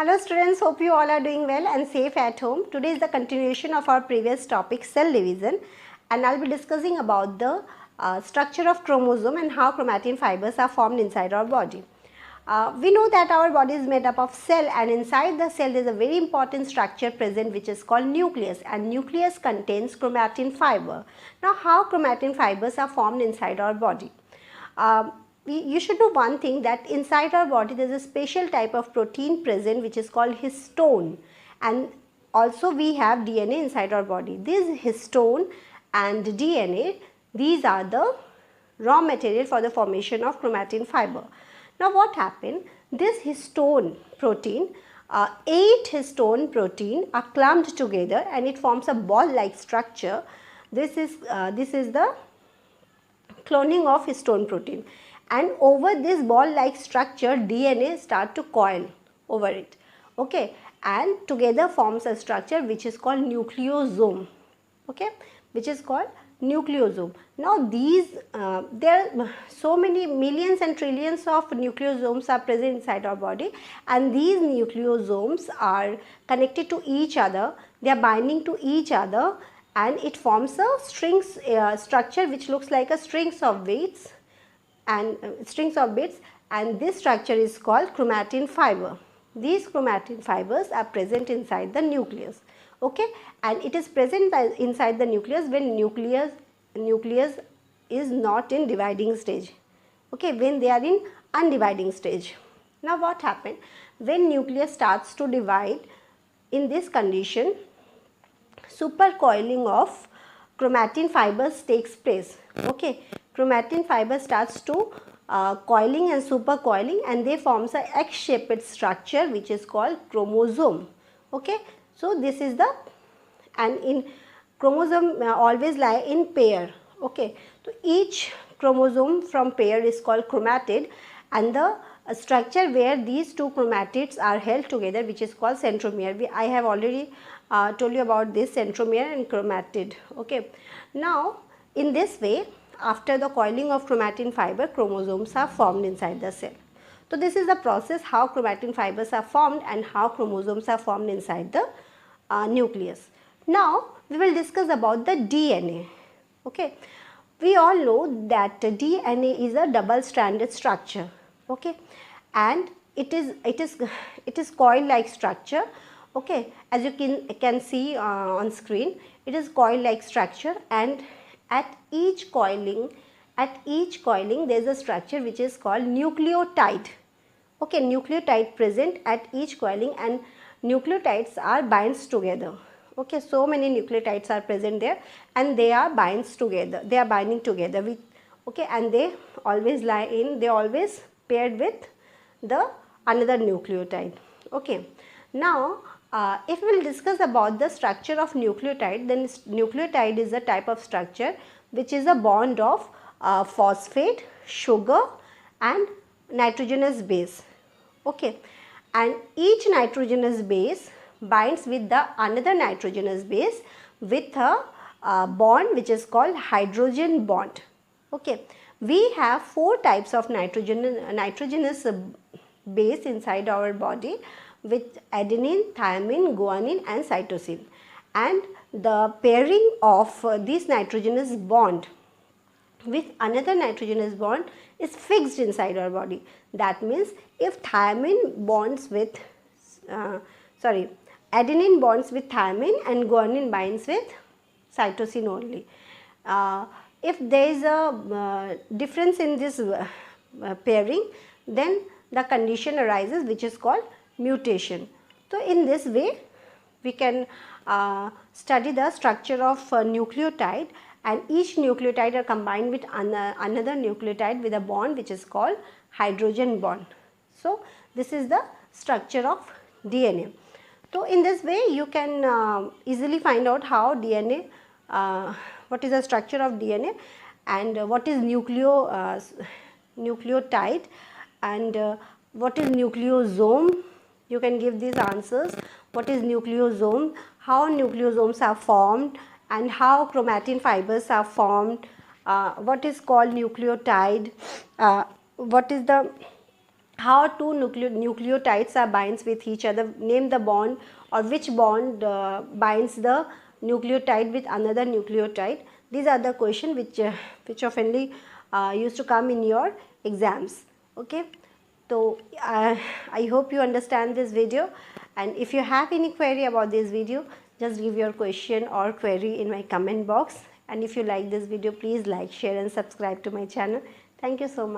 Hello students, hope you all are doing well and safe at home. Today is the continuation of our previous topic, cell division, and I'll be discussing about the structure of chromosome and how chromatin fibers are formed inside our body. We know that our body is made up of cell, and inside the cell there is a very important structure present which is called nucleus, and nucleus contains chromatin fiber. Now how chromatin fibers are formed inside our body? You should know one thing, that inside our body there is a special type of protein present which is called histone, and also we have DNA inside our body. This histone and DNA, these are the raw material for the formation of chromatin fiber. Now what happened, this histone protein, 8 histone protein are clumped together and it forms a ball like structure. This is the cloning of histone protein, and over this ball like structure DNA start to coil over it, okay, and together forms a structure which is called nucleosome, okay, which is called nucleosome. Now these there are so many millions and trillions of nucleosomes are present inside our body, and these nucleosomes are connected to each other, they are binding to each other, and it forms a strings structure which looks like a strings of bits, and and this structure is called chromatin fiber. These chromatin fibers are present inside the nucleus, okay, and it is present inside the nucleus when nucleus is not in dividing stage, okay, when they are in undividing stage. Now what happened, when nucleus starts to divide, in this condition supercoiling of chromatin fibers takes place, okay. Chromatin fiber starts to coiling and supercoiling, and they forms a X-shaped structure which is called chromosome, okay. So this is the, and in chromosome always lie in pair, okay. So each chromosome from pair is called chromatid, and the structure where these two chromatids are held together which is called centromere. I have already told you about this centromere and chromatid, okay. Now in this way, after the coiling of chromatin fiber, chromosomes are formed inside the cell. So this is the process how chromatin fibers are formed and how chromosomes are formed inside the nucleus. Now we will discuss about the DNA, okay. We all know that DNA is a double stranded structure, okay, and it is coil like structure, okay, as you can see on screen. It is coil like structure, and at each coiling there is a structure which is called nucleotide, okay, nucleotide present at each coiling, and nucleotides are binds together, okay. So many nucleotides are present there, and they are binds together, they are binding together with, okay, and they always lie in, they always paired with the another nucleotide, okay. Now if we will discuss about the structure of nucleotide, then nucleotide is a type of structure which is a bond of phosphate, sugar and nitrogenous base, okay, and each nitrogenous base binds with the another nitrogenous base with a bond which is called hydrogen bond, okay. We have 4 types of nitrogenous base inside our body, with adenine, thymine, guanine and cytosine, and the pairing of this nitrogenous bond with another nitrogenous bond is fixed inside our body. That means if thymine bonds with adenine bonds with thymine and guanine binds with cytosine only. If there is a difference in this pairing, then the condition arises which is called mutation. So in this way we can study the structure of nucleotide, and each nucleotide are combined with another nucleotide with a bond which is called hydrogen bond. So this is the structure of DNA. So in this way you can easily find out how DNA, what is the structure of DNA, and what is nucleotide, and what is nucleosome. You can give these answers. What is nucleosome, how nucleosomes are formed, and how chromatin fibers are formed, what is called nucleotide, what is the how two nucleotides are binds with each other. Name the bond, or which bond binds the nucleotide with another nucleotide. These are the question which oftenly used to come in your exams. Okay, so I hope you understand this video, and if you have any query about this video, just give your question or query in my comment box. And if you like this video, please like, share and subscribe to my channel. Thank you so much.